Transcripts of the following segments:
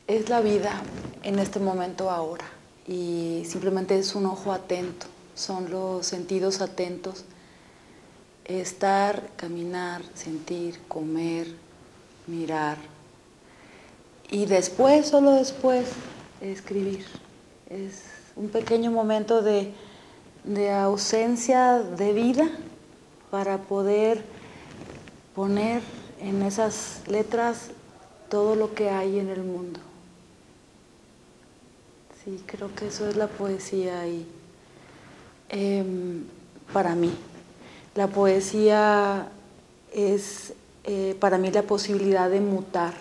Es la vida en este momento ahora y simplemente es un ojo atento, son los sentidos atentos. Estar, caminar, sentir, comer, mirar y después, solo después, escribir. Es un pequeño momento de ausencia de vida para poder poner en esas letras todo lo que hay en el mundo. Sí, creo que eso es la poesía y para mí. La poesía es para mí la posibilidad de mutar.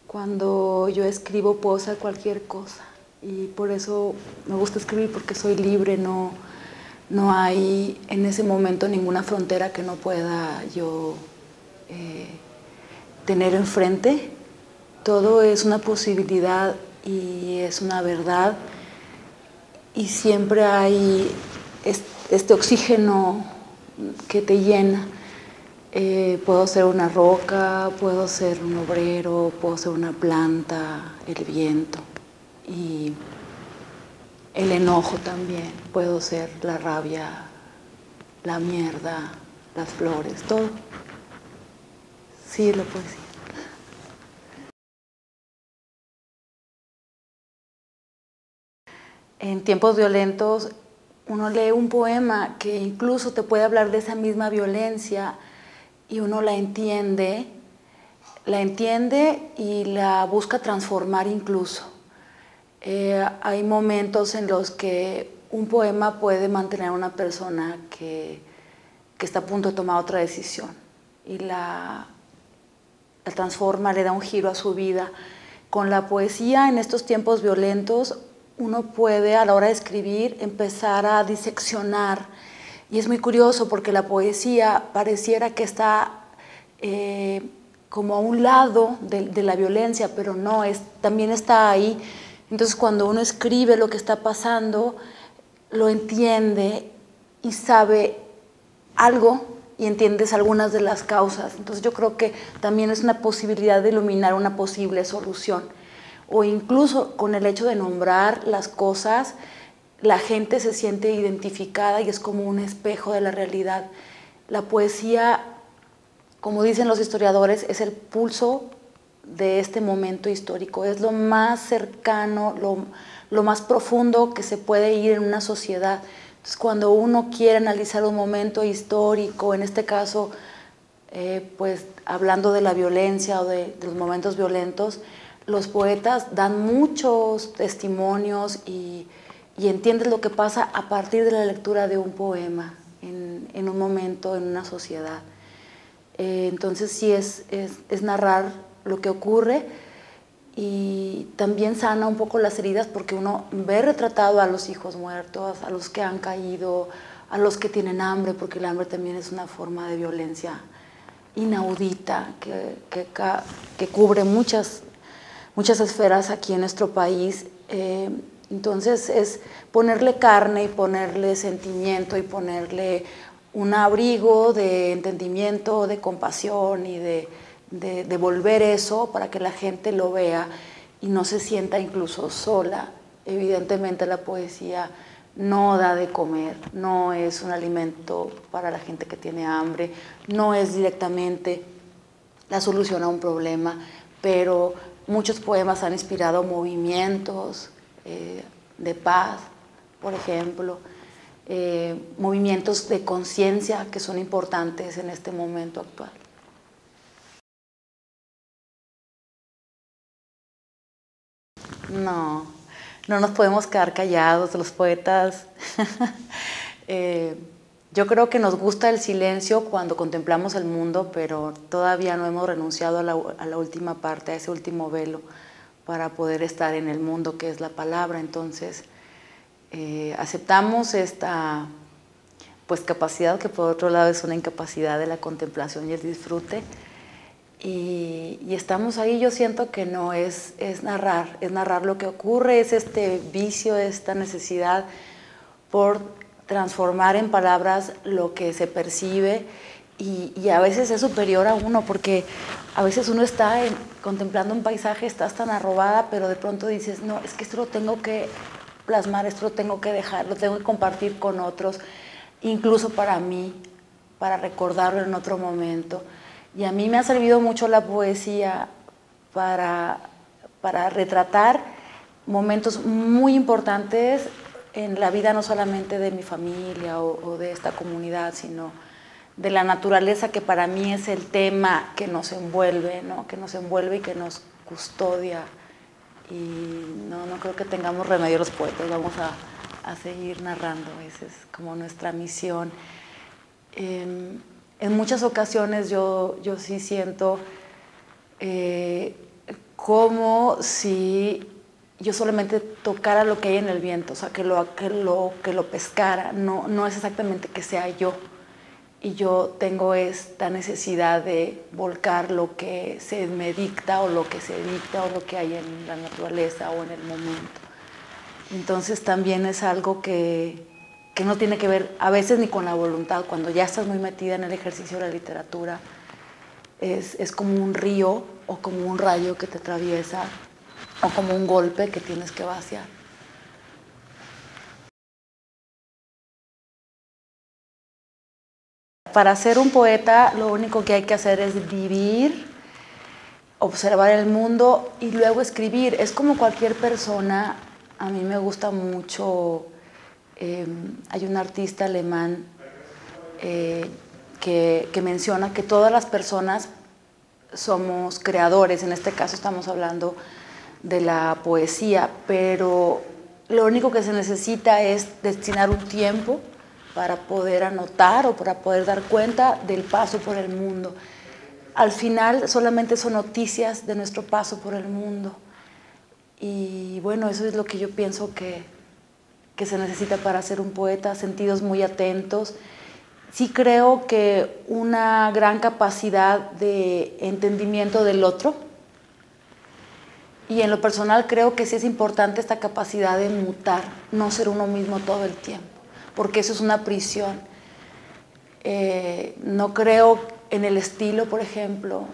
Cuando yo escribo puedo ser cualquier cosa y por eso me gusta escribir, porque soy libre, no hay en ese momento ninguna frontera que no pueda yo tener enfrente. Todo es una posibilidad y es una verdad y siempre hay este oxígeno que te llena. Puedo ser una roca, puedo ser un obrero, puedo ser una planta, el viento y el enojo también, puedo ser la rabia, la mierda, las flores, todo. Sí, la poesía. En tiempos violentos uno lee un poema que incluso te puede hablar de esa misma violencia y uno la entiende y la busca transformar incluso. Hay momentos en los que un poema puede mantener a una persona que está a punto de tomar otra decisión y la transforma, le da un giro a su vida. Con la poesía en estos tiempos violentos uno puede a la hora de escribir empezar a diseccionar y es muy curioso porque la poesía pareciera que está como a un lado de la violencia, pero no, también está ahí. Entonces cuando uno escribe lo que está pasando, lo entiende y sabe algo y entiendes algunas de las causas. Entonces yo creo que también es una posibilidad de iluminar una posible solución. O incluso con el hecho de nombrar las cosas, la gente se siente identificada y es como un espejo de la realidad. La poesía, como dicen los historiadores, es el pulso de este momento histórico, es lo más cercano, lo más profundo que se puede ir en una sociedad. Entonces, cuando uno quiere analizar un momento histórico, en este caso, pues hablando de la violencia o de los momentos violentos, los poetas dan muchos testimonios y entiendes lo que pasa a partir de la lectura de un poema en un momento, en una sociedad. Entonces sí es narrar lo que ocurre y también sana un poco las heridas porque uno ve retratado a los hijos muertos, a los que han caído, a los que tienen hambre, porque el hambre también es una forma de violencia inaudita que cubre muchas esferas aquí en nuestro país. Entonces es ponerle carne y ponerle sentimiento y ponerle un abrigo de entendimiento, de compasión y de devolver eso para que la gente lo vea y no se sienta incluso sola. Evidentemente la poesía no da de comer, no es un alimento para la gente que tiene hambre, no es directamente la solución a un problema, pero muchos poemas han inspirado movimientos de paz, por ejemplo, movimientos de conciencia que son importantes en este momento actual. No nos podemos quedar callados, los poetas. Yo creo que nos gusta el silencio cuando contemplamos el mundo, pero todavía no hemos renunciado a la última parte, a ese último velo, para poder estar en el mundo que es la palabra. Entonces, aceptamos esta pues, capacidad, que por otro lado es una incapacidad de la contemplación y el disfrute, y estamos ahí. Yo siento que no es narrar lo que ocurre, es este vicio, esta necesidad por transformar en palabras lo que se percibe y a veces es superior a uno, porque a veces uno está contemplando un paisaje, estás tan arrobada, pero de pronto dices, no, es que esto lo tengo que plasmar, esto lo tengo que dejar, lo tengo que compartir con otros, incluso para mí, para recordarlo en otro momento. Y a mí me ha servido mucho la poesía para retratar momentos muy importantes en la vida, no solamente de mi familia o de esta comunidad, sino de la naturaleza, que para mí es el tema que nos envuelve, ¿no? Que nos envuelve y que nos custodia. Y no creo que tengamos remedio los poetas, vamos a seguir narrando, esa es como nuestra misión. En muchas ocasiones yo sí siento como si yo solamente tocara lo que hay en el viento, o sea, que lo pescara, no es exactamente que sea yo. Y yo tengo esta necesidad de volcar lo que se me dicta o lo que se dicta o lo que hay en la naturaleza o en el momento. Entonces también es algo que no tiene que ver a veces ni con la voluntad. Cuando ya estás muy metida en el ejercicio de la literatura, es como un río o como un rayo que te atraviesa o como un golpe que tienes que vaciar. Para ser un poeta, lo único que hay que hacer es vivir, observar el mundo y luego escribir. Es como cualquier persona. A mí me gusta mucho, hay un artista alemán que menciona que todas las personas somos creadores. En este caso estamos hablando de la poesía, pero lo único que se necesita es destinar un tiempo para poder anotar o para poder dar cuenta del paso por el mundo. Al final solamente son noticias de nuestro paso por el mundo. Y bueno, eso es lo que yo pienso que se necesita para ser un poeta, sentidos muy atentos. Sí creo que una gran capacidad de entendimiento del otro. Y en lo personal creo que sí es importante esta capacidad de mutar, no ser uno mismo todo el tiempo, porque eso es una prisión. No creo en el estilo, por ejemplo,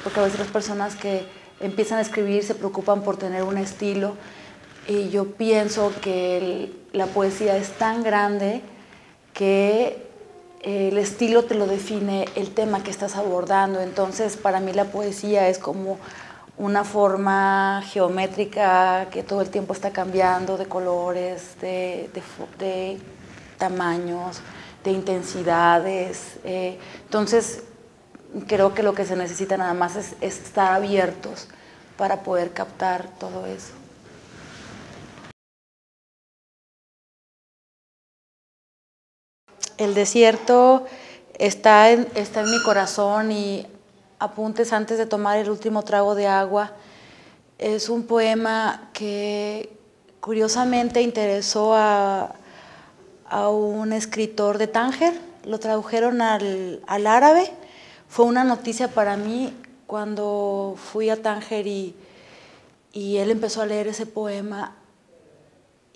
porque a veces las personas que empiezan a escribir se preocupan por tener un estilo, y yo pienso que la poesía es tan grande que el estilo te lo define el tema que estás abordando. Entonces para mí la poesía es como una forma geométrica que todo el tiempo está cambiando de colores, de tamaños, de intensidades. Entonces creo que lo que se necesita nada más es estar abiertos para poder captar todo eso. El desierto está en mi corazón, y Apuntes antes de tomar el último trago de agua es un poema que curiosamente interesó a un escritor de Tánger. Lo tradujeron al árabe. Fue una noticia para mí cuando fui a Tánger y él empezó a leer ese poema.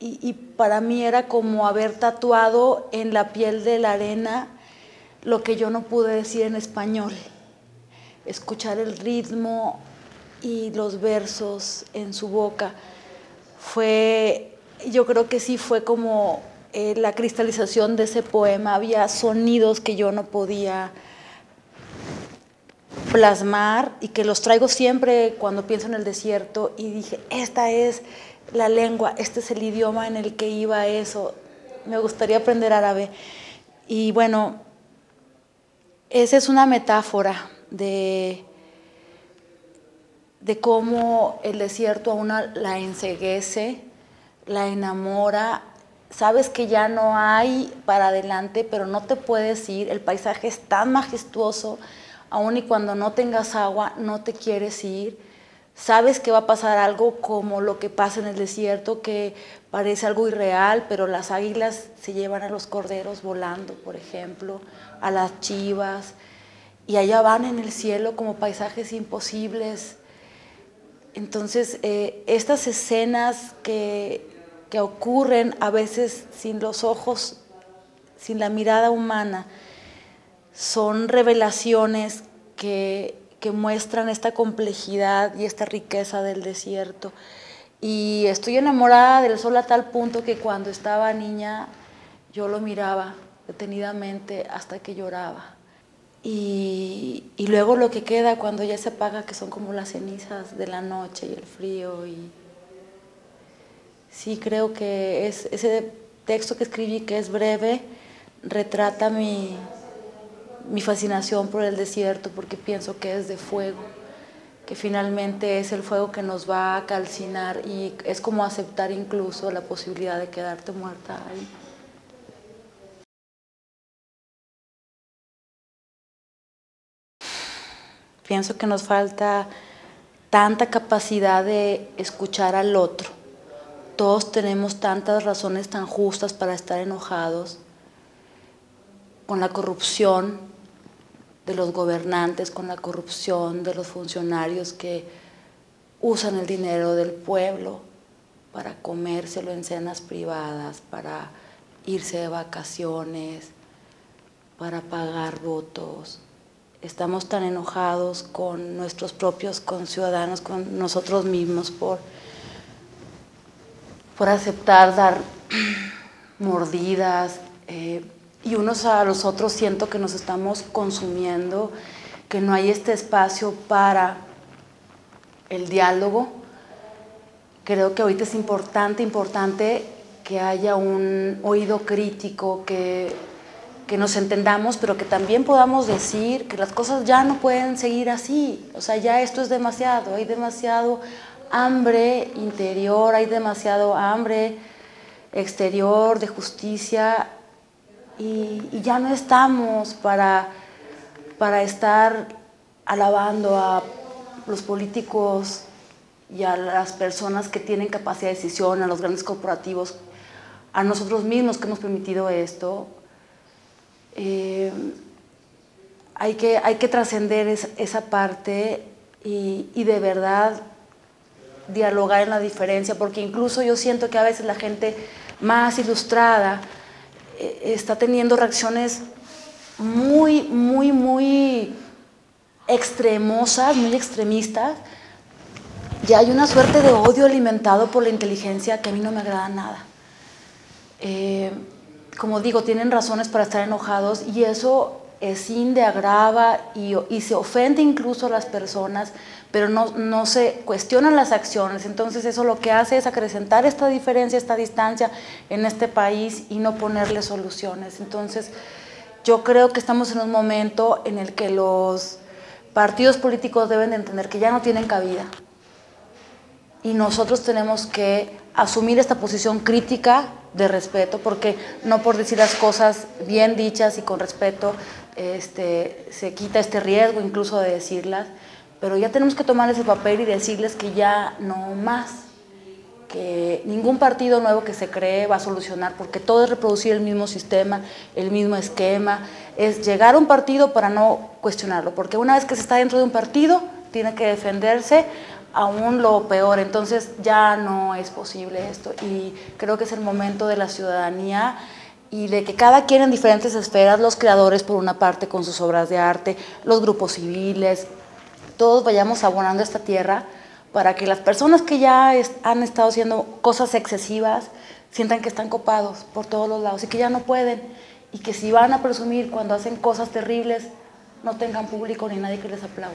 Y para mí era como haber tatuado en la piel de la arena lo que yo no pude decir en español. Escuchar el ritmo y los versos en su boca yo creo que sí fue como la cristalización de ese poema. Había sonidos que yo no podía plasmar y que los traigo siempre cuando pienso en el desierto, y dije, esta es la lengua, este es el idioma en el que iba eso. Me gustaría aprender árabe. Y bueno, esa es una metáfora de cómo el desierto a una la enceguece, la enamora. Sabes que ya no hay para adelante, pero no te puedes ir. El paisaje es tan majestuoso, aun y cuando no tengas agua, no te quieres ir. Sabes que va a pasar algo como lo que pasa en el desierto, que parece algo irreal, pero las águilas se llevan a los corderos volando, por ejemplo, a las chivas, y allá van en el cielo como paisajes imposibles. Entonces, estas escenas que ocurren a veces sin los ojos, sin la mirada humana, son revelaciones que que muestran esta complejidad y esta riqueza del desierto. Y estoy enamorada del sol a tal punto que cuando estaba niña yo lo miraba detenidamente hasta que lloraba. Y luego lo que queda cuando ya se apaga, que son como las cenizas de la noche y el frío. Y sí, creo que ese texto que escribí, que es breve, retrata mi fascinación por el desierto, porque pienso que es de fuego, que finalmente es el fuego que nos va a calcinar y es como aceptar incluso la posibilidad de quedarte muerta ahí. Pienso que nos falta tanta capacidad de escuchar al otro. Todos tenemos tantas razones tan justas para estar enojados con la corrupción de los gobernantes, con la corrupción de los funcionarios que usan el dinero del pueblo para comérselo en cenas privadas, para irse de vacaciones, para pagar votos. Estamos tan enojados con nuestros propios conciudadanos, con nosotros mismos, por aceptar dar mordidas, y unos a los otros siento que nos estamos consumiendo, que no hay este espacio para el diálogo. Creo que ahorita es importante que haya un oído crítico, que nos entendamos, pero que también podamos decir que las cosas ya no pueden seguir así. O sea, ya esto es demasiado, hay demasiado hambre interior, hay demasiado hambre exterior de justicia y ya no estamos para estar alabando a los políticos y a las personas que tienen capacidad de decisión, a los grandes corporativos, a nosotros mismos que hemos permitido esto. Hay que trascender esa parte y de verdad dialogar en la diferencia, porque incluso yo siento que a veces la gente más ilustrada está teniendo reacciones muy extremosas, muy extremistas, y hay una suerte de odio alimentado por la inteligencia que a mí no me agrada nada. Como digo, tienen razones para estar enojados y eso escinde, agrava y se ofende incluso a las personas, pero no se cuestionan las acciones. Entonces eso lo que hace es acrecentar esta diferencia, esta distancia en este país y no ponerle soluciones. Entonces yo creo que estamos en un momento en el que los partidos políticos deben de entender que ya no tienen cabida y nosotros tenemos que asumir esta posición crítica de respeto, porque no por decir las cosas bien dichas y con respeto se quita este riesgo incluso de decirlas, pero ya tenemos que tomar ese papel y decirles que ya no más, que ningún partido nuevo que se cree va a solucionar, porque todo es reproducir el mismo sistema, el mismo esquema, es llegar a un partido para no cuestionarlo, porque una vez que se está dentro de un partido, tiene que defenderse aún lo peor, entonces ya no es posible esto y creo que es el momento de la ciudadanía y de que cada quien en diferentes esferas, los creadores por una parte con sus obras de arte, los grupos civiles, todos vayamos abonando esta tierra para que las personas que ya han estado haciendo cosas excesivas sientan que están copados por todos los lados y que ya no pueden y que si van a presumir cuando hacen cosas terribles no tengan público ni nadie que les aplauda.